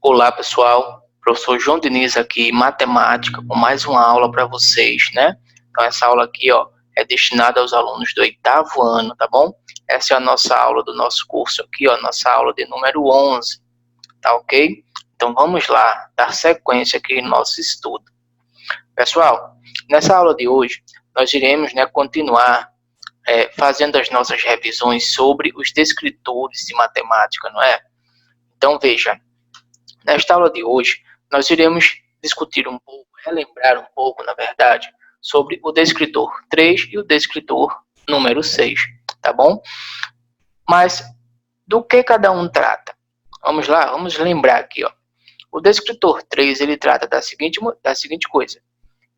Olá, pessoal. Professor João Diniz aqui, matemática, com mais uma aula para vocês, né? Então, essa aula aqui, ó, é destinada aos alunos do 8º ano, tá bom? Essa é a nossa aula do nosso curso aqui, ó, nossa aula de número 11, tá ok? Então, vamos lá, dar sequência aqui no nosso estudo. Pessoal, nessa aula de hoje, nós iremos, né, continuar fazendo as nossas revisões sobre os descritores de matemática, não é? Então, veja, nesta aula de hoje, nós iremos discutir um pouco, relembrar um pouco, na verdade, sobre o descritor 3 e o descritor número 6, tá bom? Mas do que cada um trata? Vamos lá, vamos lembrar aqui, ó. O descritor 3, ele trata da seguinte coisa: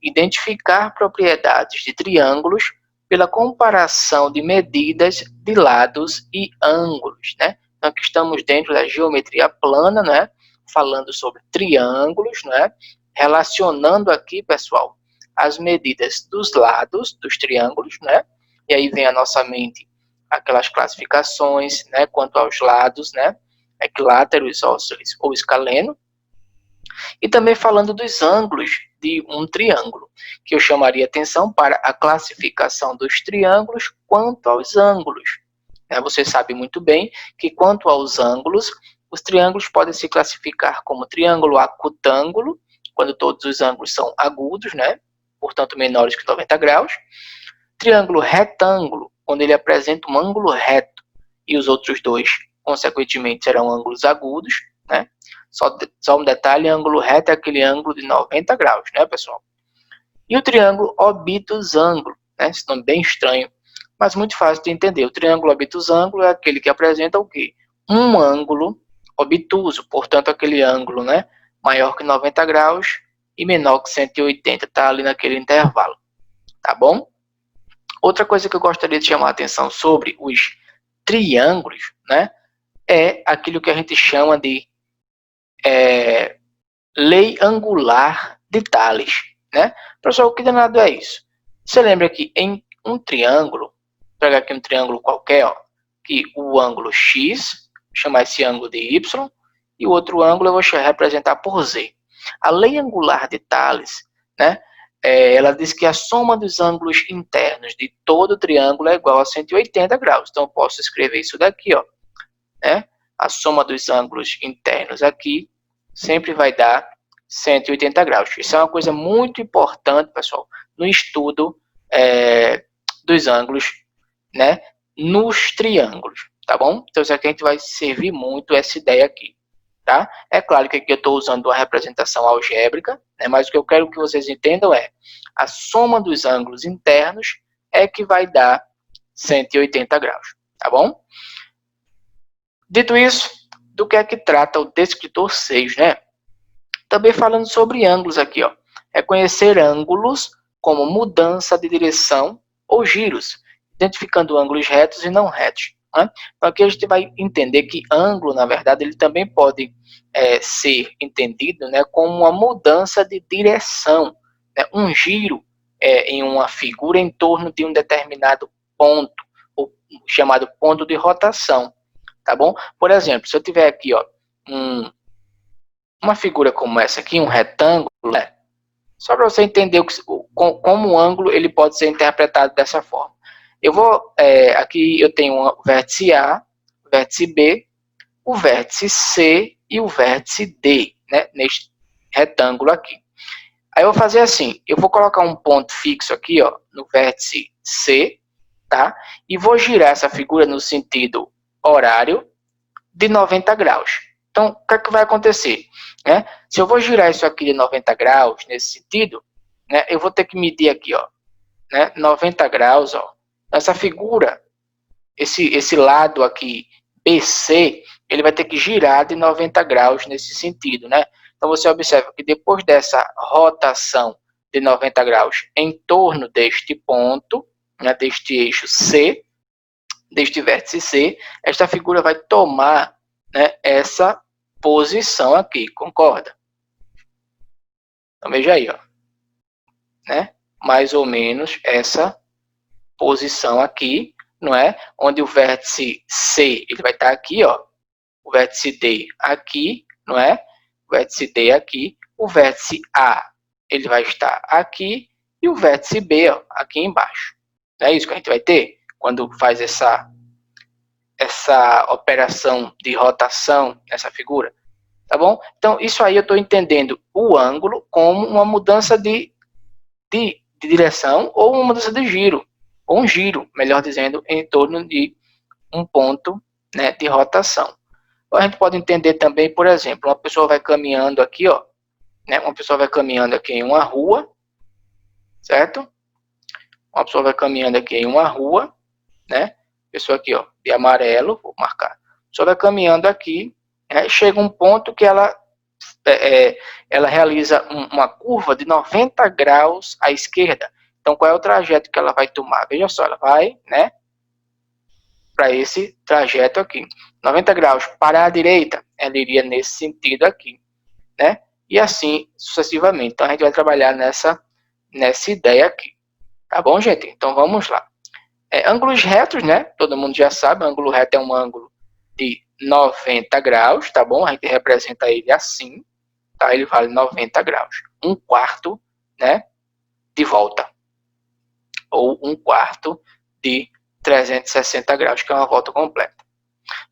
identificar propriedades de triângulos pela comparação de medidas de lados e ângulos, né? Então, aqui estamos dentro da geometria plana, né? Falando sobre triângulos, né? Relacionando aqui, pessoal, as medidas dos lados dos triângulos, né? E aí vem à nossa mente aquelas classificações, né? Quanto aos lados, né? Equilátero, isósceles ou escaleno. E também falando dos ângulos de um triângulo, que eu chamaria atenção para a classificação dos triângulos quanto aos ângulos. Você sabe muito bem que quanto aos ângulos, os triângulos podem se classificar como triângulo acutângulo, quando todos os ângulos são agudos, né? Portanto menores que 90 graus. Triângulo retângulo, quando ele apresenta um ângulo reto, e os outros dois, consequentemente, serão ângulos agudos, né? Só um detalhe, ângulo reto é aquele ângulo de 90 graus, né, pessoal? E o triângulo obtusângulo, né? Esse nome bem estranho, mas muito fácil de entender. O triângulo obtusângulo é aquele que apresenta o quê? Um ângulo obtuso, portanto, aquele ângulo, né, maior que 90 graus e menor que 180, tá ali naquele intervalo, tá bom? Outra coisa que eu gostaria de chamar a atenção sobre os triângulos, né, é aquilo que a gente chama de lei angular de Tales, né? Pessoal, o que danado é isso? Você lembra que em um triângulo, vou pegar aqui um triângulo qualquer, ó, que o ângulo x, chamar esse ângulo de y, e o outro ângulo eu vou representar por z. A lei angular de Tales, né, ela diz que a soma dos ângulos internos de todo triângulo é igual a 180 graus. Então, eu posso escrever isso daqui, ó, né? A soma dos ângulos internos aqui sempre vai dar 180 graus. Isso é uma coisa muito importante, pessoal, no estudo dos ângulos, né, nos triângulos, tá bom? Então, isso aqui a gente vai servir muito essa ideia aqui, tá? É claro que aqui eu estou usando uma representação algébrica, né, mas o que eu quero que vocês entendam é a soma dos ângulos internos é que vai dar 180 graus, tá bom? Dito isso, do que é que trata o descritor 6, né? Também falando sobre ângulos aqui, ó. Reconhecer ângulos como mudança de direção ou giros, identificando ângulos retos e não retos, né? Então aqui a gente vai entender que ângulo, na verdade, ele também pode ser entendido, né, como uma mudança de direção, né? Um giro em uma figura em torno de um determinado ponto, ou chamado ponto de rotação. Tá bom? Por exemplo, se eu tiver aqui, ó, uma figura como essa aqui, um retângulo, né? Só para você entender como o ângulo ele pode ser interpretado dessa forma. Eu vou, aqui eu tenho o vértice A, o vértice B, o vértice C e o vértice D, né? Neste retângulo aqui. Aí eu vou fazer assim, eu vou colocar um ponto fixo aqui, ó, no vértice C, tá? E vou girar essa figura no sentido horário de 90 graus. Então, o que é que vai acontecer? Né? Se eu vou girar isso aqui de 90 graus, nesse sentido, né, eu vou ter que medir aqui, ó, né, 90 graus, ó. Essa figura, esse lado aqui, BC, ele vai ter que girar de 90 graus nesse sentido, né? Então, você observa que depois dessa rotação de 90 graus em torno deste ponto, né, deste eixo C, deste vértice C, esta figura vai tomar, né, essa posição aqui, concorda? Então veja aí, ó, né? Mais ou menos essa posição aqui, não é? Onde o vértice C, ele vai estar aqui, ó, o vértice D aqui, não é? o vértice D aqui, o vértice A ele vai estar aqui e o vértice B ó, aqui embaixo. É isso que a gente vai ter quando faz essa operação de rotação nessa figura, tá bom? Então, isso aí eu estou entendendo o ângulo como uma mudança de direção ou uma mudança de giro, ou um giro, melhor dizendo, em torno de um ponto, né, de rotação. Então, a gente pode entender também, por exemplo, uma pessoa vai caminhando aqui, ó, né, uma pessoa vai caminhando aqui em uma rua, certo? Uma pessoa vai caminhando aqui em uma rua, né? Pessoa aqui, ó, de amarelo, vou marcar. A pessoa vai caminhando aqui, né, chega um ponto que ela realiza uma curva de 90 graus à esquerda. Então, qual é o trajeto que ela vai tomar? Veja só, ela vai, né, para esse trajeto aqui. 90 graus para a direita, ela iria nesse sentido aqui, né? E assim sucessivamente. Então, a gente vai trabalhar nessa ideia aqui. Tá bom, gente? Então, vamos lá. Ângulos retos, né? Todo mundo já sabe, ângulo reto é um ângulo de 90 graus, tá bom? A gente representa ele assim, tá? Ele vale 90 graus. Um quarto, né, de volta. Ou um quarto de 360 graus, que é uma volta completa.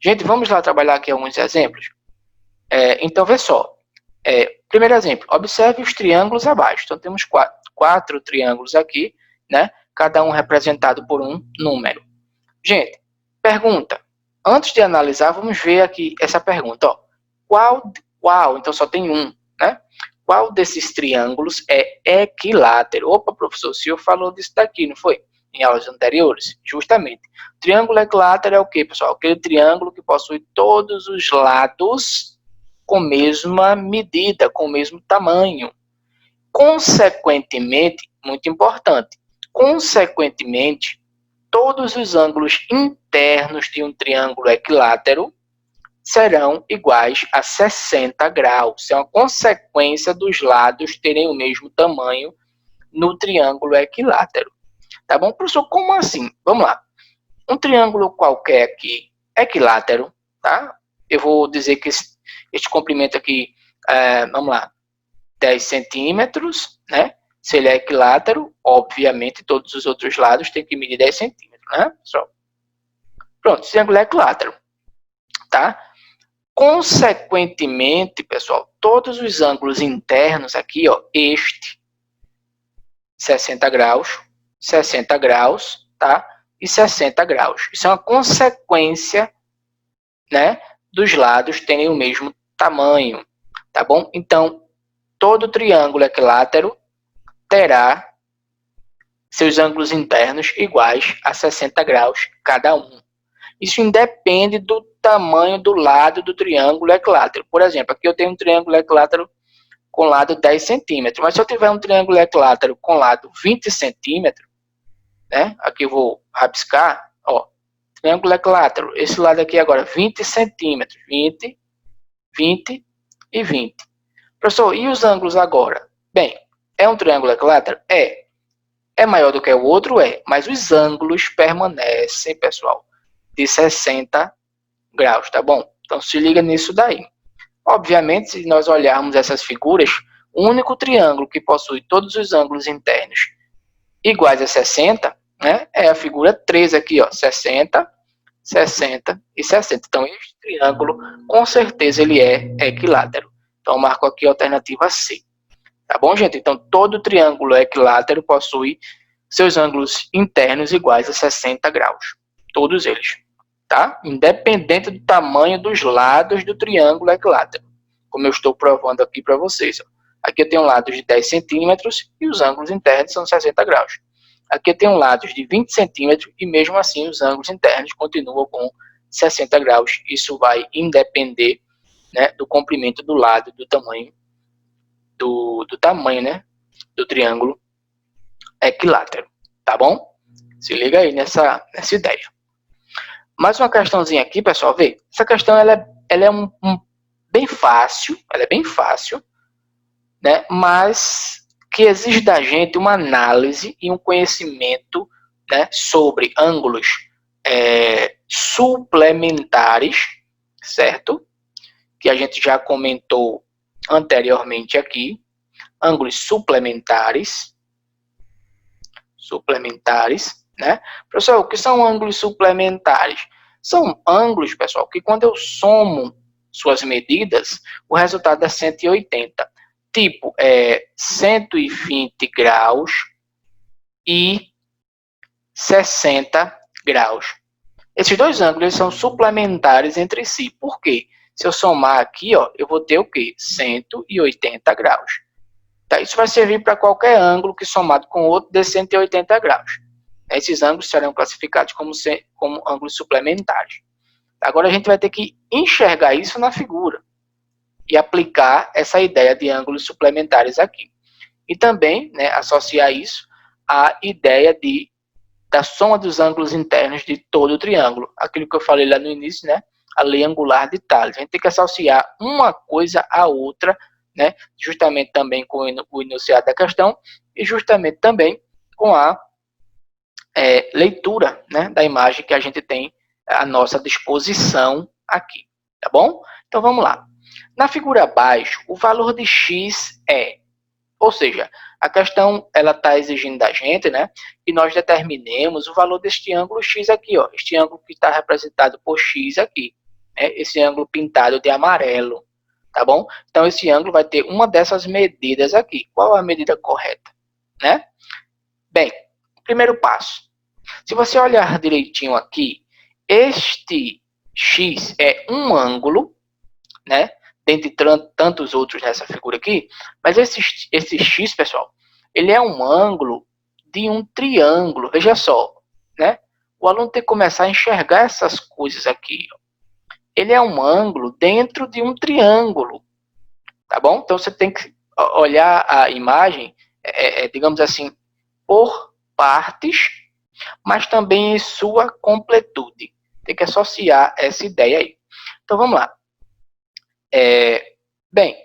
Gente, vamos lá trabalhar aqui alguns exemplos. Então, vê só. Primeiro exemplo, observe os triângulos abaixo. Então, temos quatro triângulos aqui, né? Cada um representado por um número. Gente, pergunta. Antes de analisar, vamos ver aqui essa pergunta. Ó. Qual? Então, só tem um, né? Qual desses triângulos é equilátero? Opa, professor, o senhor falou disso daqui, não foi? Em aulas anteriores? Justamente. O triângulo equilátero é o quê, pessoal? Aquele triângulo que possui todos os lados com a mesma medida, com o mesmo tamanho. Consequentemente, muito importante, consequentemente, todos os ângulos internos de um triângulo equilátero serão iguais a 60 graus. É uma consequência dos lados terem o mesmo tamanho no triângulo equilátero. Tá bom, professor? Como assim? Vamos lá. Um triângulo qualquer aqui, equilátero, tá? Eu vou dizer que este comprimento aqui, vamos lá, 10 centímetros, né? Se ele é equilátero, obviamente, todos os outros lados têm que medir 10 centímetros, né, pessoal? Pronto, triângulo é equilátero, tá? Consequentemente, pessoal, todos os ângulos internos aqui, ó, este, 60 graus, tá? E 60 graus. Isso é uma consequência, né, dos lados terem o mesmo tamanho, tá bom? Então, todo triângulo equilátero terá seus ângulos internos iguais a 60 graus cada um. Isso independe do tamanho do lado do triângulo equilátero. Por exemplo, aqui eu tenho um triângulo equilátero com lado 10 centímetros, mas se eu tiver um triângulo equilátero com lado 20 centímetros, né? Aqui eu vou rabiscar, ó, triângulo equilátero, esse lado aqui agora 20 centímetros, 20, 20 e 20. Professor, e os ângulos agora? Bem, é um triângulo equilátero? É maior do que o outro? Mas os ângulos permanecem, pessoal, de 60 graus, tá bom? Então, se liga nisso daí. Obviamente, se nós olharmos essas figuras, o único triângulo que possui todos os ângulos internos iguais a 60, né, é a figura 3 aqui, ó, 60, 60 e 60. Então, este triângulo, com certeza, ele é equilátero. Então, eu marco aqui a alternativa C. Tá bom, gente? Então, todo triângulo equilátero possui seus ângulos internos iguais a 60 graus. Todos eles. Tá? Independente do tamanho dos lados do triângulo equilátero. Como eu estou provando aqui para vocês. Ó. Aqui eu tenho lados de 10 centímetros e os ângulos internos são 60 graus. Aqui eu tenho lados de 20 centímetros e mesmo assim os ângulos internos continuam com 60 graus. Isso vai independer, né, do comprimento do lado, do tamanho né, do triângulo equilátero, tá bom? Se liga aí nessa ideia. Mais uma questãozinha aqui, pessoal, vê. Essa questão ela é bem fácil, né? Mas que exige da gente uma análise e um conhecimento, né, sobre ângulos suplementares, certo? Que a gente já comentou anteriormente aqui, ângulos suplementares, né? Professor, o que são ângulos suplementares? São ângulos, pessoal, que quando eu somo suas medidas, o resultado é 180. Tipo, 120 graus e 60 graus. Esses dois ângulos são suplementares entre si. Por quê? Se eu somar aqui, ó, eu vou ter o quê? 180 graus. Tá? Isso vai servir para qualquer ângulo que somado com outro dê 180 graus. Esses ângulos serão classificados como ângulos suplementares. Agora a gente vai ter que enxergar isso na figura e aplicar essa ideia de ângulos suplementares aqui. E também, né, associar isso à ideia da soma dos ângulos internos de todo o triângulo. Aquilo que eu falei lá no início, né, a lei angular de Tales. A gente tem que associar uma coisa à outra, né, justamente também com o enunciado da questão e justamente também com a leitura, né, da imagem que a gente tem à nossa disposição aqui, tá bom? Então vamos lá. Na figura abaixo, o valor de x ou seja, a questão ela está exigindo da gente, né, que nós determinemos o valor deste ângulo x aqui, ó, este ângulo que está representado por x aqui, né, esse ângulo pintado de amarelo, tá bom? Então esse ângulo vai ter uma dessas medidas aqui. Qual é a medida correta, né? Bem, primeiro passo. Se você olhar direitinho aqui, este x é um ângulo, né? Dentre tantos outros nessa figura aqui, mas esse x, pessoal, ele é um ângulo de um triângulo. Veja só, né? O aluno tem que começar a enxergar essas coisas aqui. Ó. Ele é um ângulo dentro de um triângulo, tá bom? Então você tem que olhar a imagem, digamos assim, por partes, mas também em sua completude. Tem que associar essa ideia aí. Então vamos lá. Bem,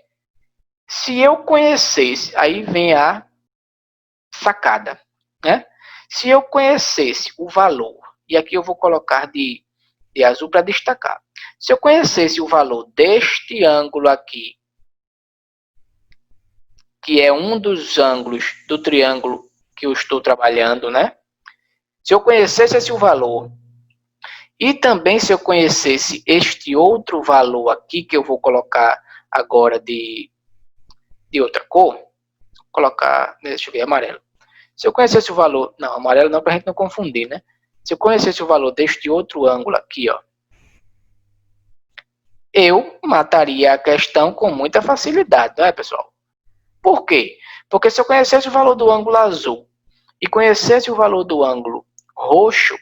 se eu conhecesse, aí vem a sacada, né? Se eu conhecesse o valor, e aqui eu vou colocar de azul para destacar. Se eu conhecesse o valor deste ângulo aqui, que é um dos ângulos do triângulo que eu estou trabalhando, né? Se eu conhecesse esse valor, e também se eu conhecesse este outro valor aqui, que eu vou colocar agora de outra cor, vou colocar, deixa eu ver, amarelo. Se eu conhecesse o valor, não, amarelo não, para a gente não confundir, né? Se eu conhecesse o valor deste outro ângulo aqui, ó, eu mataria a questão com muita facilidade, não é, pessoal? Por quê? Porque se eu conhecesse o valor do ângulo azul e conhecesse o valor do ângulo roxo,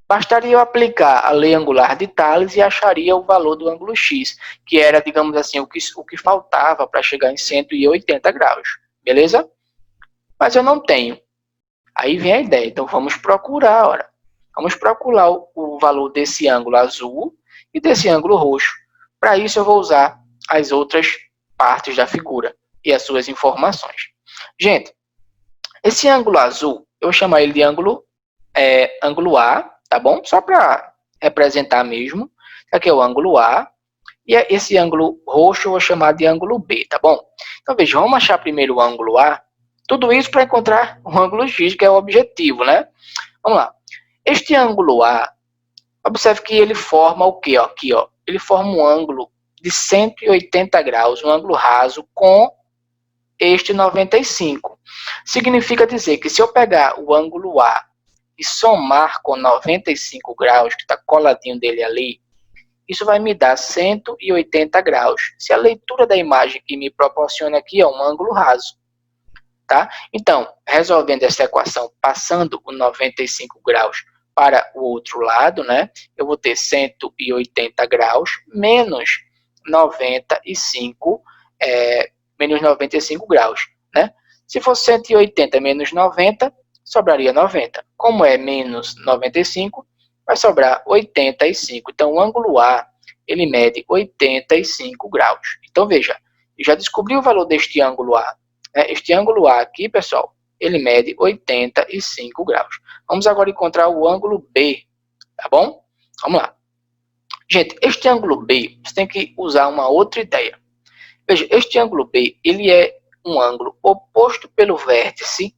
bastaria eu aplicar a lei angular de Tales e acharia o valor do ângulo x, que era, digamos assim, o que faltava para chegar em 180 graus, beleza? Mas eu não tenho. Aí vem a ideia, então vamos procurar, ora. Vamos procurar o valor desse ângulo azul e desse ângulo roxo. Para isso eu vou usar as outras partes da figura e as suas informações. Gente, esse ângulo azul, eu vou chamar ele de ângulo A, tá bom? Só para representar mesmo. Aqui é o ângulo A. E esse ângulo roxo eu vou chamar de ângulo B, tá bom? Então, veja, vamos achar primeiro o ângulo A. Tudo isso para encontrar o ângulo X, que é o objetivo, né? Vamos lá. Este ângulo A, observe que ele forma o quê? Aqui, ó. Ele forma um ângulo de 180 graus, um ângulo raso com este 95. Significa dizer que se eu pegar o ângulo A e somar com 95 graus, que está coladinho dele ali, isso vai me dar 180 graus. Se a leitura da imagem que me proporciona aqui é um ângulo raso. Tá? Então, resolvendo essa equação, passando o 95 graus para o outro lado, né, eu vou ter 180 graus menos 95, menos 95 graus. Né? Se fosse 180 menos 90, sobraria 90. Como é menos 95, vai sobrar 85. Então, o ângulo A, ele mede 85 graus. Então, veja, eu já descobri o valor deste ângulo A. Este ângulo A aqui, pessoal, ele mede 85 graus. Vamos agora encontrar o ângulo B, tá bom? Vamos lá. Gente, este ângulo B, você tem que usar uma outra ideia. Veja, este ângulo B, ele é um ângulo oposto pelo vértice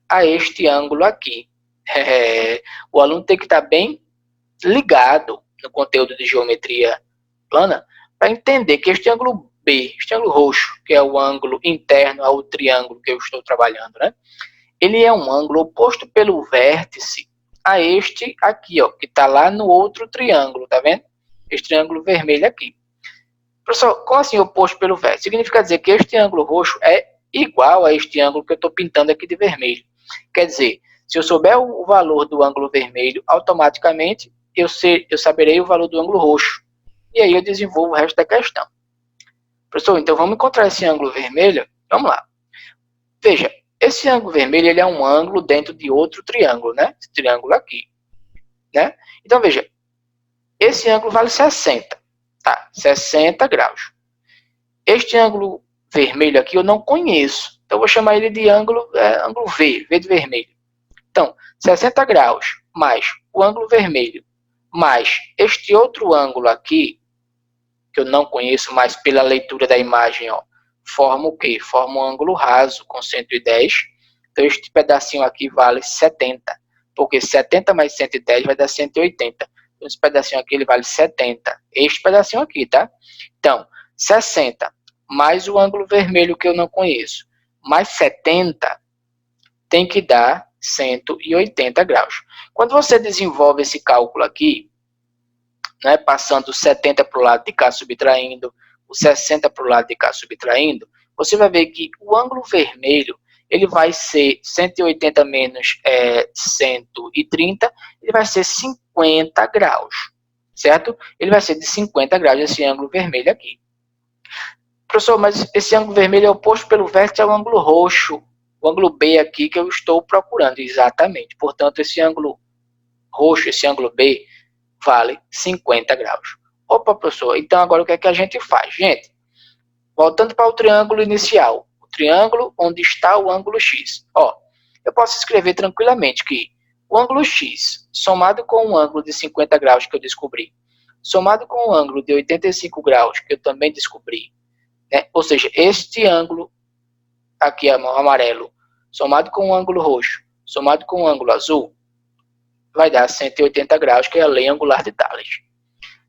a este ângulo aqui. O aluno tem que estar bem ligado no conteúdo de geometria plana para entender que este ângulo B, este ângulo roxo, que é o ângulo interno ao triângulo que eu estou trabalhando, né? Ele é um ângulo oposto pelo vértice a este aqui, ó, que está lá no outro triângulo, tá vendo? Este triângulo vermelho aqui. Professor, como assim oposto pelo vértice? Significa dizer que este ângulo roxo é igual a este ângulo que eu estou pintando aqui de vermelho. Quer dizer, se eu souber o valor do ângulo vermelho, automaticamente eu saberei o valor do ângulo roxo. E aí eu desenvolvo o resto da questão. Professor, então vamos encontrar esse ângulo vermelho? Vamos lá. Veja, esse ângulo vermelho ele é um ângulo dentro de outro triângulo, né? Esse triângulo aqui, né? Então, veja, esse ângulo vale 60, tá? 60 graus. Este ângulo vermelho aqui eu não conheço, então eu vou chamar ele de ângulo V, V de vermelho. Então, 60 graus mais o ângulo vermelho mais este outro ângulo aqui, que eu não conheço, mas pela leitura da imagem, ó, forma o quê? Forma um ângulo raso com 110. Então, este pedacinho aqui vale 70, porque 70 mais 110 vai dar 180. Então, esse pedacinho aqui ele vale 70. Este pedacinho aqui, tá? Então, 60 mais o ângulo vermelho que eu não conheço, mais 70, tem que dar 180 graus. Quando você desenvolve esse cálculo aqui, né, passando 70 para o lado de cá, subtraindo, o 60 para o lado de cá, subtraindo, você vai ver que o ângulo vermelho ele vai ser 180 menos 130, ele vai ser 50 graus, certo? Ele vai ser de 50 graus esse ângulo vermelho aqui. Professor, mas esse ângulo vermelho é oposto pelo vértice ao ângulo roxo, o ângulo B aqui que eu estou procurando, exatamente. Portanto, esse ângulo roxo, esse ângulo B, vale 50 graus. Opa, professor, então agora o que é que a gente faz? Gente, voltando para o triângulo inicial, o triângulo onde está o ângulo X. Ó, eu posso escrever tranquilamente que o ângulo X, somado com o ângulo de 50 graus que eu descobri, somado com o ângulo de 85 graus que eu também descobri, né? Ou seja, este ângulo aqui amarelo, somado com o ângulo roxo, somado com o ângulo azul, vai dar 180 graus, que é a lei angular de Thales.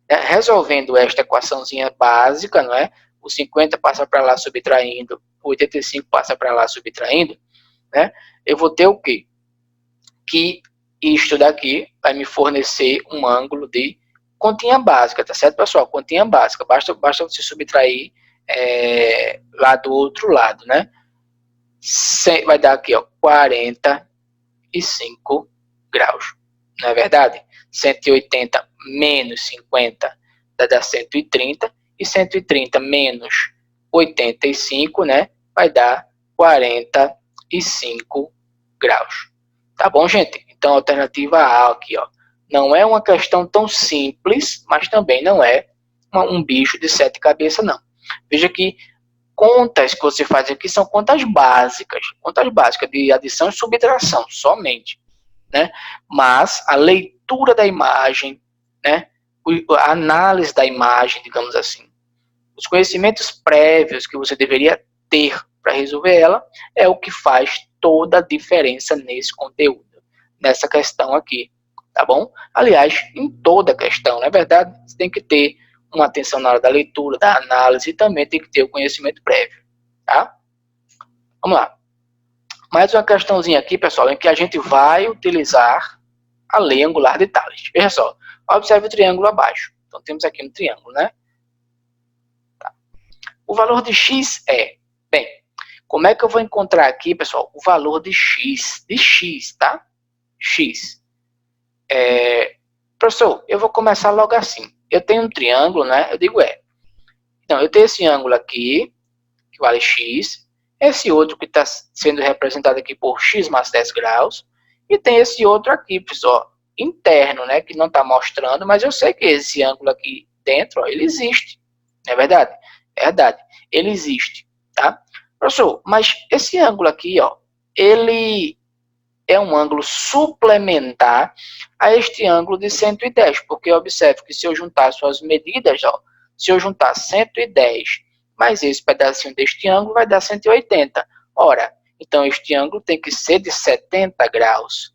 Resolvendo esta equaçãozinha básica, não é? O 50 passa para lá subtraindo, o 85 passa para lá subtraindo, né? Eu vou ter o quê? Que isto daqui vai me fornecer um ângulo de continha básica, tá certo, pessoal? Continha básica, basta você subtrair lá do outro lado, né? Vai dar aqui, ó, 45 graus. Não é verdade? 180 menos 50 vai dar 130, e 130 menos 85, né, vai dar 45 graus. Tá bom, gente? Então, a alternativa A aqui, ó, não é uma questão tão simples, mas também não é um bicho de 7 cabeças, não. Veja que contas que você faz aqui são contas básicas de adição e subtração, somente. Né? Mas a leitura da imagem, né? A análise da imagem, digamos assim, os conhecimentos prévios que você deveria ter para resolver ela, é o que faz toda a diferença nesse conteúdo, nessa questão aqui, tá bom? Aliás, em toda questão, na verdade, você tem que ter uma atenção na hora da leitura, da análise, e também tem que ter o conhecimento prévio, tá? Vamos lá. Mais uma questãozinha aqui, pessoal, em que a gente vai utilizar a lei angular de Thales. Veja só, observe o triângulo abaixo. Então, temos aqui um triângulo, né? Tá. O valor de x é... Bem, como é que eu vou encontrar aqui, pessoal, o valor de x? De x, tá? X. Professor, eu vou começar logo assim. Eu tenho um triângulo, né? Eu digo Então, eu tenho esse ângulo aqui, que vale x. Esse outro que está sendo representado aqui por x mais 10 graus. E tem esse outro aqui, pessoal, interno, né? Que não está mostrando, mas eu sei que esse ângulo aqui dentro, ó, ele existe. Não é verdade? É verdade. Ele existe, tá? Professor, mas esse ângulo aqui, ó, ele é um ângulo suplementar a este ângulo de 110, porque observe que se eu juntar suas medidas, ó, se eu juntar 110 mais esse pedacinho deste ângulo vai dar 180. Ora, então este ângulo tem que ser de 70 graus.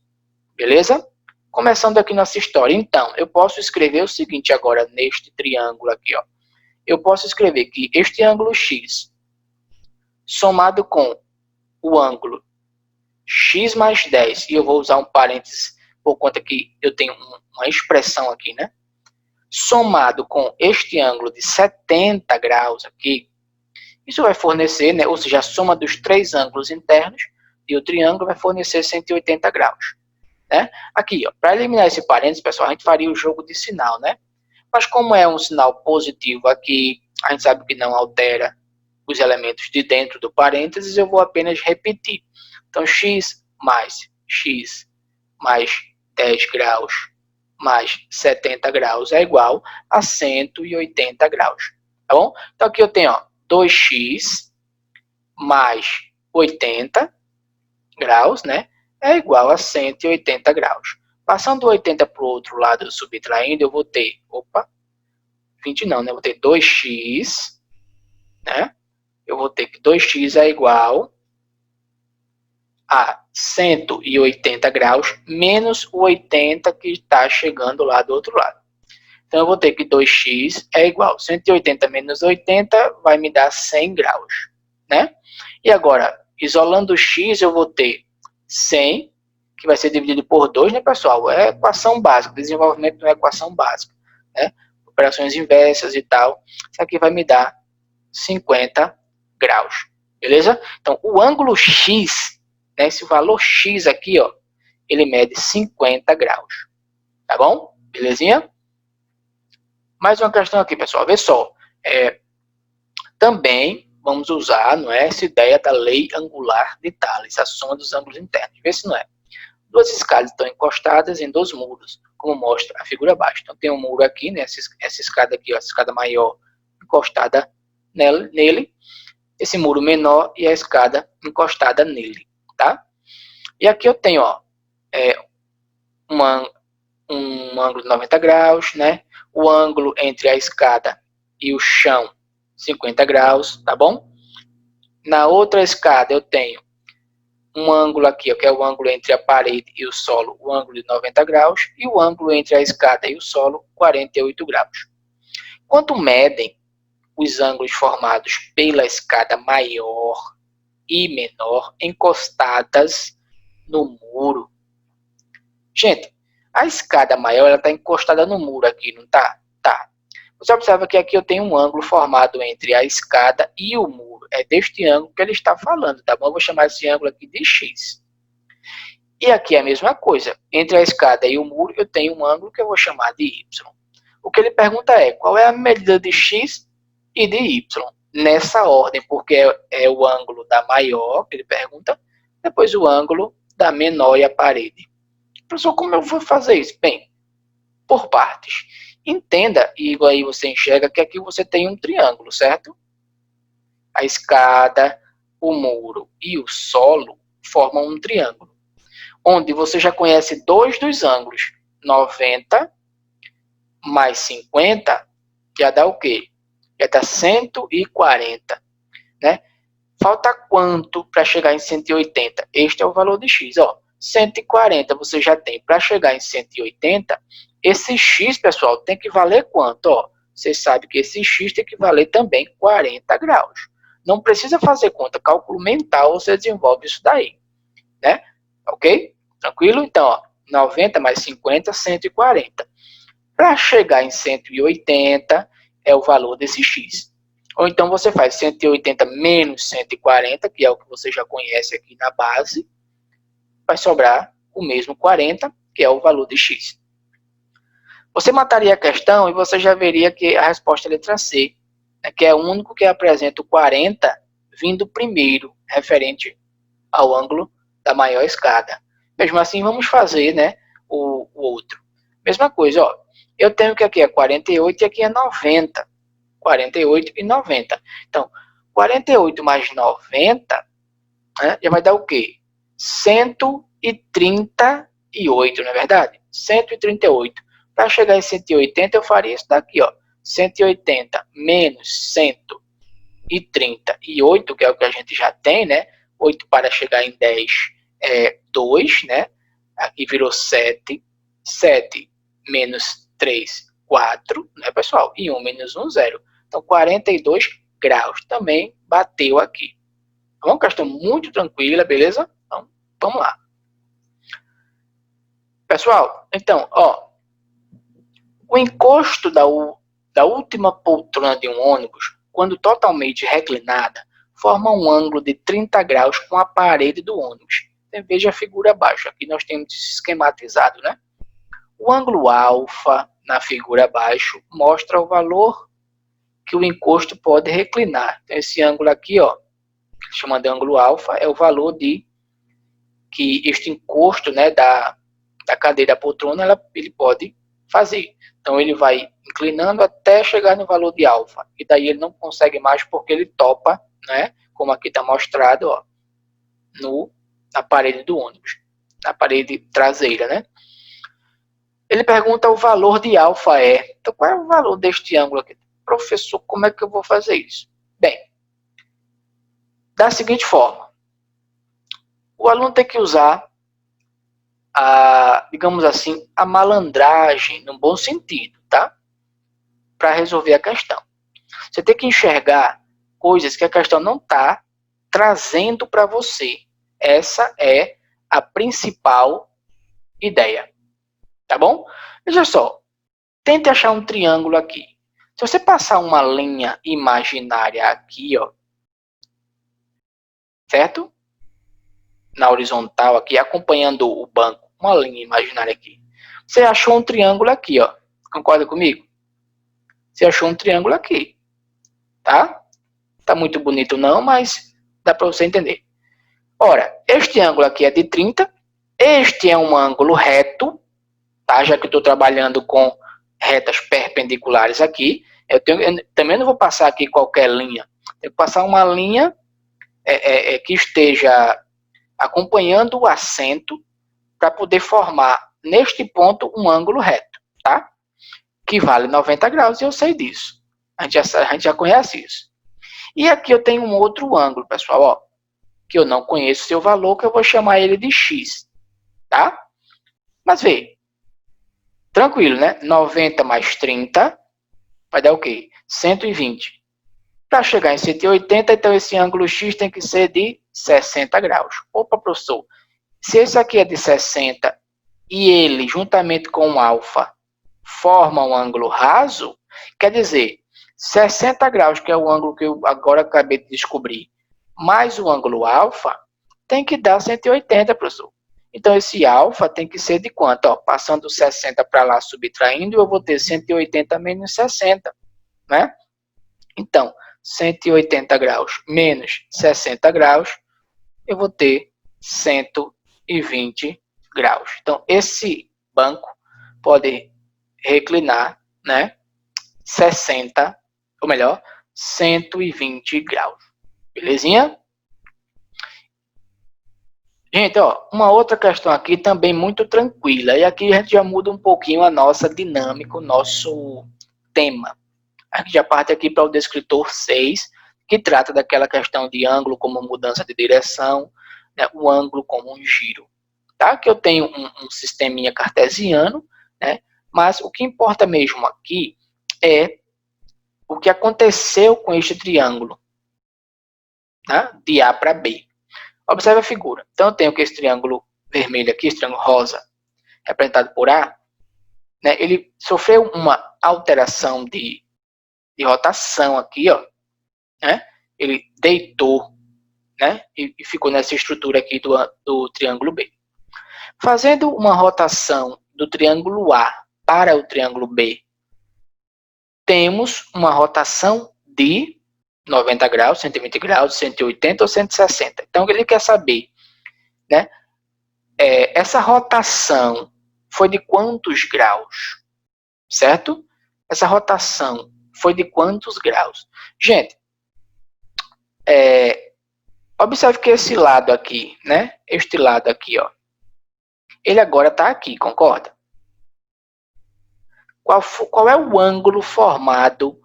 Beleza? Começando aqui nossa história. Então, eu posso escrever o seguinte agora neste triângulo aqui, ó. Eu posso escrever que este ângulo x somado com o ângulo x mais 10, e eu vou usar um parênteses por conta que eu tenho uma expressão aqui, né? Somado com este ângulo de 70 graus aqui, isso vai fornecer, né? Ou seja, a soma dos três ângulos internos e o triângulo vai fornecer 180 graus. Né? Aqui, para eliminar esse parênteses, pessoal, a gente faria o jogo de sinal, né? Mas como é um sinal positivo aqui, a gente sabe que não altera os elementos de dentro do parênteses, eu vou apenas repetir. Então, x mais 10 graus mais 70 graus é igual a 180 graus. Tá bom? Então, aqui eu tenho, ó, 2x mais 80 graus, né? É igual a 180 graus. Passando 80 para o outro lado, subtraindo, eu vou ter, 20 não, né? Eu vou ter 2x, né? Eu vou ter que 2x é igual a 180 graus menos o 80 que está chegando lá do outro lado. Então, eu vou ter que 2x é igual a 180 menos 80 vai me dar 100 graus, né? E agora, isolando o x, eu vou ter 100, que vai ser dividido por 2, né, pessoal? É equação básica, desenvolvimento de uma equação básica, né? Operações inversas e tal. Isso aqui vai me dar 50 graus, beleza? Então, o ângulo x, né, esse valor x aqui, ó, ele mede 50 graus, tá bom? Belezinha? Mais uma questão aqui, pessoal, vê só. Também vamos usar, não é, essa ideia da lei angular de Thales, a soma dos ângulos internos. Vê se não é. Duas escadas estão encostadas em dois muros, como mostra a figura abaixo. Então, tem um muro aqui, né, essa escada aqui, ó, essa escada maior encostada nele, esse muro menor e a escada encostada nele, tá? E aqui eu tenho, ó, um ângulo de 90 graus, né? O ângulo entre a escada e o chão, 50 graus, tá bom? Na outra escada eu tenho um ângulo aqui, ó, que é o ângulo entre a parede e o solo, o ângulo de 90 graus, e o ângulo entre a escada e o solo, 48 graus. Quanto medem os ângulos formados pela escada maior e menor encostadas no muro? Gente, a escada maior está encostada no muro aqui, não tá? Tá. Você observa que aqui eu tenho um ângulo formado entre a escada e o muro. É deste ângulo que ele está falando, tá bom? Eu vou chamar esse ângulo aqui de x. E aqui é a mesma coisa. Entre a escada e o muro eu tenho um ângulo que eu vou chamar de y. O que ele pergunta é, qual é a medida de x e de y? Nessa ordem, porque é o ângulo da maior, que ele pergunta, depois o ângulo da menor e a parede. Professor, como eu vou fazer isso? Bem, por partes. Entenda, e aí você enxerga que aqui você tem um triângulo, certo? A escada, o muro e o solo formam um triângulo, onde você já conhece dois dos ângulos. 90 mais 50 já dá o quê? Já dá 140, né? Falta quanto para chegar em 180? Este é o valor de x, ó. 140 você já tem. Para chegar em 180, esse x, pessoal, tem que valer quanto? Ó, você sabe que esse x tem que valer também 40 graus. Não precisa fazer conta, cálculo mental, você desenvolve isso daí, né? Ok? Tranquilo? Então, ó, 90 mais 50, 140. Para chegar em 180, é o valor desse x. Ou então você faz 180 menos 140, que é o que você já conhece aqui na base, vai sobrar o mesmo 40, que é o valor de x. Você mataria a questão e você já veria que a resposta é a letra C, né, que é o único que apresenta o 40 vindo primeiro, referente ao ângulo da maior escada. Mesmo assim, vamos fazer, né, o outro. Mesma coisa, ó, eu tenho que aqui é 48 e aqui é 90. 48 e 90. Então, 48 mais 90, né, já vai dar o quê? 138, não é verdade? 138. Para chegar em 180, eu faria isso daqui, ó. 180 menos 138 e 38, que é o que a gente já tem, né? 8 para chegar em 10 é 2, né? Aqui virou 7. 7 menos 3, 4, né, pessoal? E 1 menos 1, 0. Então, 42 graus também bateu aqui. É uma questão muito tranquila, beleza? Então, vamos lá. Pessoal, então, ó, o encosto da última poltrona de um ônibus, quando totalmente reclinada, forma um ângulo de 30 graus com a parede do ônibus. Então, veja a figura abaixo. Aqui nós temos esquematizado, né? O ângulo alfa, na figura abaixo, mostra o valor que o encosto pode reclinar. Então, esse ângulo aqui, ó, chama de ângulo alfa, é o valor de que este encosto, né, da cadeira da poltrona, ele pode fazer. Então, ele vai inclinando até chegar no valor de alfa. E daí ele não consegue mais porque ele topa, né, como aqui está mostrado, ó, na parede do ônibus, na parede traseira, né? Ele pergunta o valor de alfa é. Então, qual é o valor deste ângulo aqui? Professor, como é que eu vou fazer isso? Bem, da seguinte forma. O aluno tem que usar digamos assim, a malandragem, no bom sentido, tá? Para resolver a questão. Você tem que enxergar coisas que a questão não está trazendo para você. Essa é a principal ideia. Tá bom? Veja só. Tente achar um triângulo aqui. Se você passar uma linha imaginária aqui, ó, certo? Na horizontal aqui, acompanhando o banco, uma linha imaginária aqui. Você achou um triângulo aqui, ó. Concorda comigo? Você achou um triângulo aqui, tá? Tá muito bonito não, mas dá para você entender. Ora, este ângulo aqui é de 30, este é um ângulo reto, tá? Já que eu estou trabalhando com retas perpendiculares aqui, eu também não vou passar aqui qualquer linha. Tenho que passar uma linha que esteja acompanhando o acento para poder formar neste ponto um ângulo reto, tá? Que vale 90 graus e eu sei disso. A gente já conhece isso. E aqui eu tenho um outro ângulo, pessoal, ó, que eu não conheço seu valor, que eu vou chamar ele de x, tá? Mas vê, tranquilo, né? 90 mais 30 vai dar o quê? 120. Para chegar em 180, então esse ângulo x tem que ser de 60 graus. Opa, professor, se esse aqui é de 60 e ele, juntamente com o alfa, forma um ângulo raso, quer dizer, 60 graus, que é o ângulo que eu agora acabei de descobrir, mais o ângulo alfa, tem que dar 180, professor. Então, esse alfa tem que ser de quanto? Ó, passando 60 para lá, subtraindo, eu vou ter 180 menos 60, né? Então, 180 graus menos 60 graus, eu vou ter 120 graus. Então, esse banco pode reclinar, né, 60, ou melhor, 120 graus. Belezinha? Gente, ó, uma outra questão aqui também muito tranquila. E aqui a gente já muda um pouquinho a nossa dinâmica, o nosso tema. A gente já parte aqui para o descritor 6, que trata daquela questão de ângulo como mudança de direção, né, o ângulo como um giro. Tá? Que eu tenho um sisteminha cartesiano, né? Mas o que importa mesmo aqui é o que aconteceu com este triângulo, tá? De A para B. Observe a figura. Então, eu tenho que esse triângulo vermelho aqui, esse triângulo rosa, representado por A, né? Ele sofreu uma alteração de rotação aqui, ó, né? Ele deitou, né? E ficou nessa estrutura aqui do triângulo B. Fazendo uma rotação do triângulo A para o triângulo B, temos uma rotação de 90 graus, 120 graus, 180 ou 160. Então, ele quer saber, né? Essa rotação foi de quantos graus? Certo? Essa rotação foi de quantos graus? Gente, observe que esse lado aqui, né? Este lado aqui, ó. Ele agora está aqui, concorda? Qual é o ângulo formado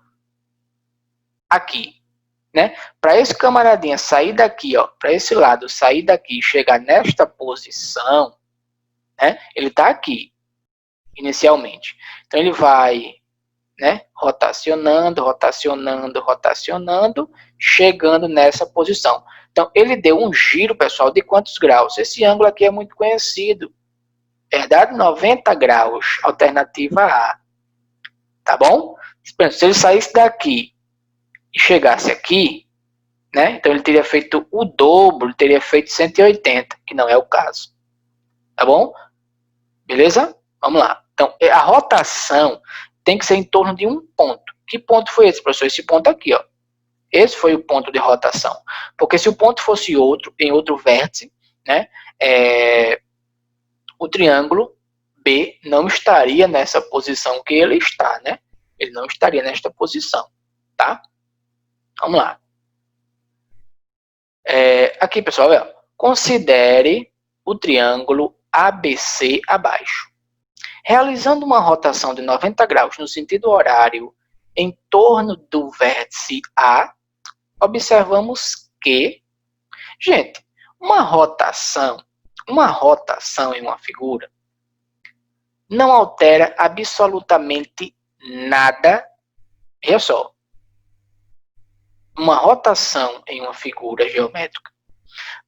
aqui? né? Para esse camaradinha sair daqui, ó, para esse lado, sair daqui e chegar nesta posição, né? Ele está aqui, inicialmente. Então, ele vai, né, rotacionando, rotacionando, rotacionando, chegando nessa posição. Então, ele deu um giro, pessoal, de quantos graus? Esse ângulo aqui é muito conhecido. Verdade? 90 graus, alternativa A. Tá bom? Se ele saísse daqui e chegasse aqui, né? Então ele teria feito o dobro, ele teria feito 180, que não é o caso. Tá bom? Beleza? Vamos lá. Então, a rotação tem que ser em torno de um ponto. Que ponto foi esse, professor? Esse ponto aqui, ó. Esse foi o ponto de rotação. Porque se o ponto fosse outro, em outro vértice, né? O triângulo B não estaria nessa posição que ele está, né? Ele não estaria nesta posição, tá? Vamos lá. Aqui, pessoal, considere o triângulo ABC abaixo. Realizando uma rotação de 90 graus no sentido horário em torno do vértice A, observamos que, gente, uma rotação em uma figura não altera absolutamente nada. Olha só, uma rotação em uma figura geométrica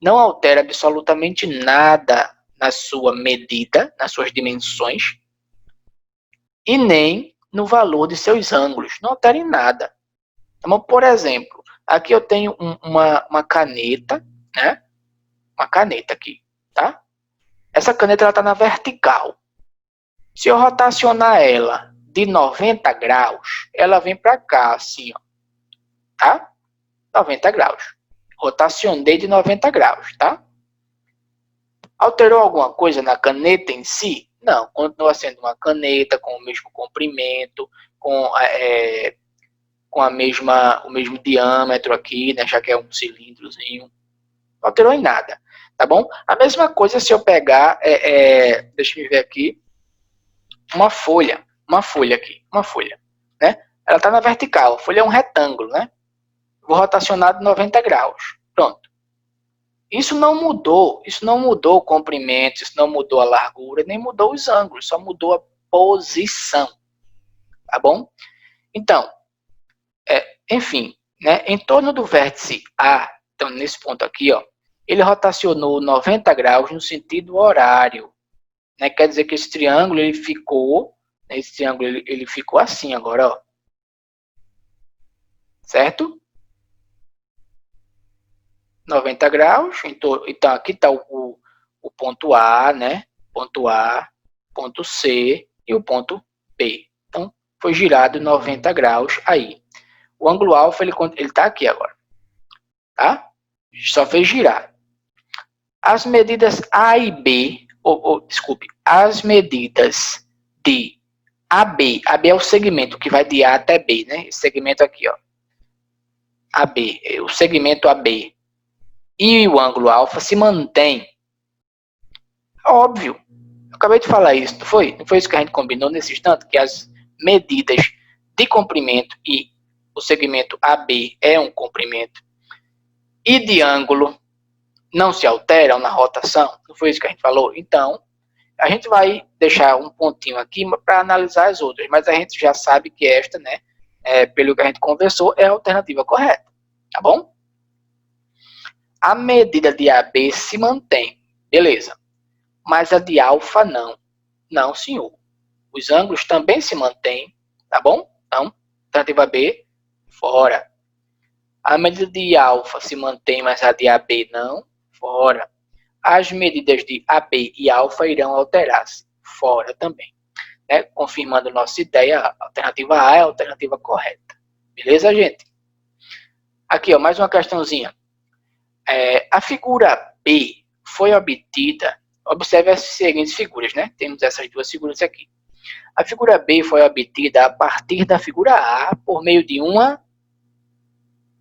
não altera absolutamente nada na sua medida, nas suas dimensões, e nem no valor de seus ângulos. Não altera em nada. Então, por exemplo, aqui eu tenho uma caneta, né? Uma caneta aqui, tá? Essa caneta está na vertical. Se eu rotacionar ela de 90 graus, ela vem para cá, assim, ó. Tá? 90 graus. Rotacionei de 90 graus, tá? Alterou alguma coisa na caneta em si? Não, continua sendo uma caneta com o mesmo comprimento, com o mesmo diâmetro aqui, né, já que é um cilindrozinho. Não alterou em nada, tá bom? A mesma coisa se eu pegar, deixa eu ver aqui, uma folha aqui, né? Ela está na vertical, a folha é um retângulo, né? Vou rotacionar de 90 graus, pronto. Isso não mudou o comprimento, isso não mudou a largura, nem mudou os ângulos, só mudou a posição, tá bom? Então, enfim, né, em torno do vértice A, então nesse ponto aqui, ó, ele rotacionou 90 graus no sentido horário, né? Quer dizer que esse triângulo ele ficou assim agora, ó, certo? 90 graus, então aqui está o ponto A, né? Ponto A, ponto C e o ponto B. Então, foi girado 90 graus aí. O ângulo alfa, ele está aqui agora, tá? Só fez girar. As medidas A e B, desculpe, as medidas de AB é o segmento que vai de A até B, né? Esse segmento aqui, ó. AB, o segmento AB e o ângulo alfa se mantém. Óbvio. Eu acabei de falar isso, não foi? Não foi isso que a gente combinou nesse instante? Que as medidas de comprimento e o segmento AB é um comprimento e de ângulo não se alteram na rotação? Não foi isso que a gente falou? Então, a gente vai deixar um pontinho aqui para analisar as outras, mas a gente já sabe que esta, né, pelo que a gente conversou, é a alternativa correta, tá bom? A medida de AB se mantém, beleza, mas a de alfa não. Não, senhor. Os ângulos também se mantêm, tá bom? Então, alternativa B, fora. A medida de alfa se mantém, mas a de AB não, fora. As medidas de AB e alfa irão alterar-se, fora também. Né? Confirmando nossa ideia, a alternativa A é a alternativa correta. Beleza, gente? Aqui, ó, mais uma questãozinha. A figura B foi obtida, observe as seguintes figuras, né? Temos essas duas figuras aqui. A figura B foi obtida a partir da figura A por meio de uma,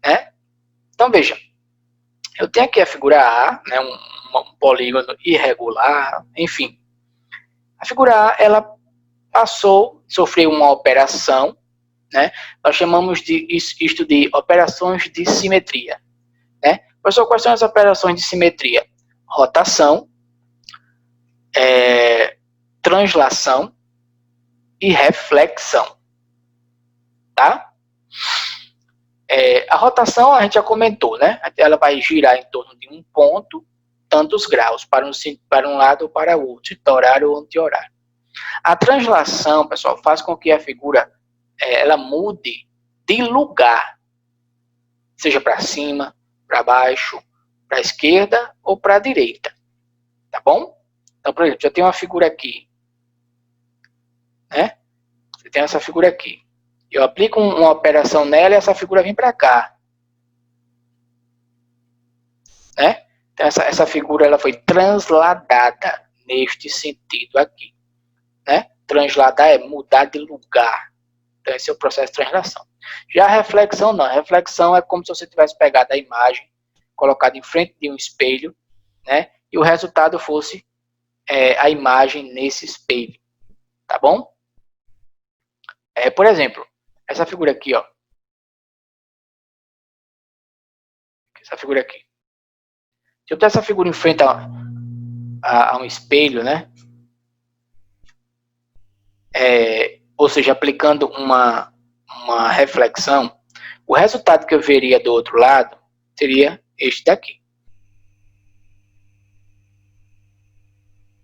né? Então, veja, eu tenho aqui a figura A, né? Um polígono irregular, enfim. A figura A, ela sofreu uma operação, né? Nós chamamos isto de operações de simetria, né? Pessoal, quais são as operações de simetria? Rotação, translação e reflexão, tá? A rotação a gente já comentou, né? Ela vai girar em torno de um ponto, tantos graus, para um lado ou para o outro, horário ou anti-horário. A translação, pessoal, faz com que a figura ela mude de lugar, seja para cima, para baixo, para a esquerda ou para a direita, tá bom? Então, por exemplo, já tem uma figura aqui, né? Você tem essa figura aqui. Eu aplico uma operação nela e essa figura vem para cá, né? Então, essa figura ela foi transladada neste sentido aqui, né? Transladar é mudar de lugar. Então, esse é o processo de translação. Já a reflexão, não. A reflexão é como se você tivesse pegado a imagem, colocado em frente de um espelho, né? E o resultado fosse a imagem nesse espelho, tá bom? Por exemplo, essa figura aqui, ó. Essa figura aqui. Se eu ter essa figura em frente a um espelho, né? Ou seja, aplicando uma reflexão, o resultado que eu veria do outro lado seria este daqui.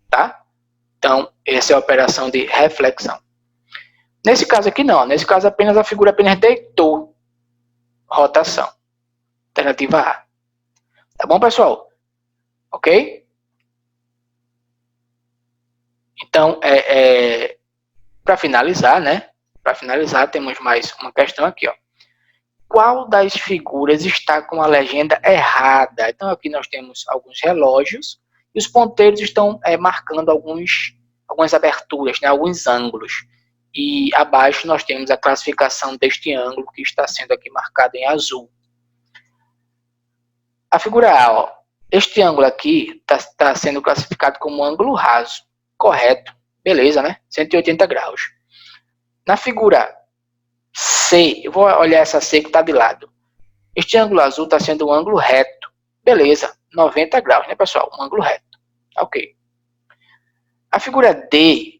Tá? Então, essa é a operação de reflexão. Nesse caso aqui não, nesse caso apenas a figura apenas deitou rotação. Alternativa A. Tá bom, pessoal? Ok? Então, para finalizar, né? Para finalizar, temos mais uma questão aqui, ó. Qual das figuras está com a legenda errada? Então, aqui nós temos alguns relógios e os ponteiros estão marcando algumas aberturas, né? Alguns ângulos. E abaixo nós temos a classificação deste ângulo que está sendo aqui marcado em azul. A figura A, ó, este ângulo aqui está sendo classificado como ângulo raso. Correto. Beleza, né? 180 graus. Na figura C, eu vou olhar essa C que está de lado. Este ângulo azul está sendo um ângulo reto. Beleza, 90 graus, né, pessoal? Um ângulo reto. Ok. A figura D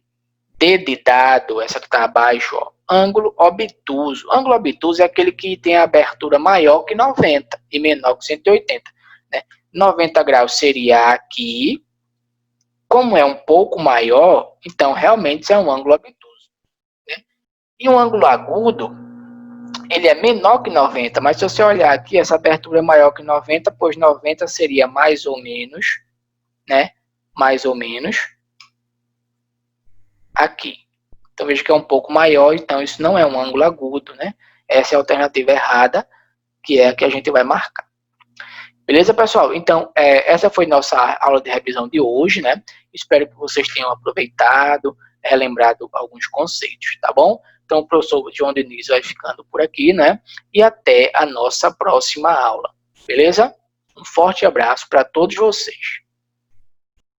de dado, essa que está abaixo, ó, ângulo obtuso. Ângulo obtuso é aquele que tem a abertura maior que 90 e menor que 180. Né? 90 graus seria aqui. Como é um pouco maior, então realmente é um ângulo obtuso. Né? E um ângulo agudo, ele é menor que 90, mas se você olhar aqui, essa abertura é maior que 90, pois 90 seria mais ou menos, né? Mais ou menos aqui. Então veja que é um pouco maior, então isso não é um ângulo agudo, né? Essa é a alternativa errada, que é a que a gente vai marcar. Beleza, pessoal? Então, essa foi nossa aula de revisão de hoje, né? Espero que vocês tenham aproveitado, relembrado alguns conceitos, tá bom? Então, o professor João Diniz vai ficando por aqui, né? E até a nossa próxima aula, beleza? Um forte abraço para todos vocês.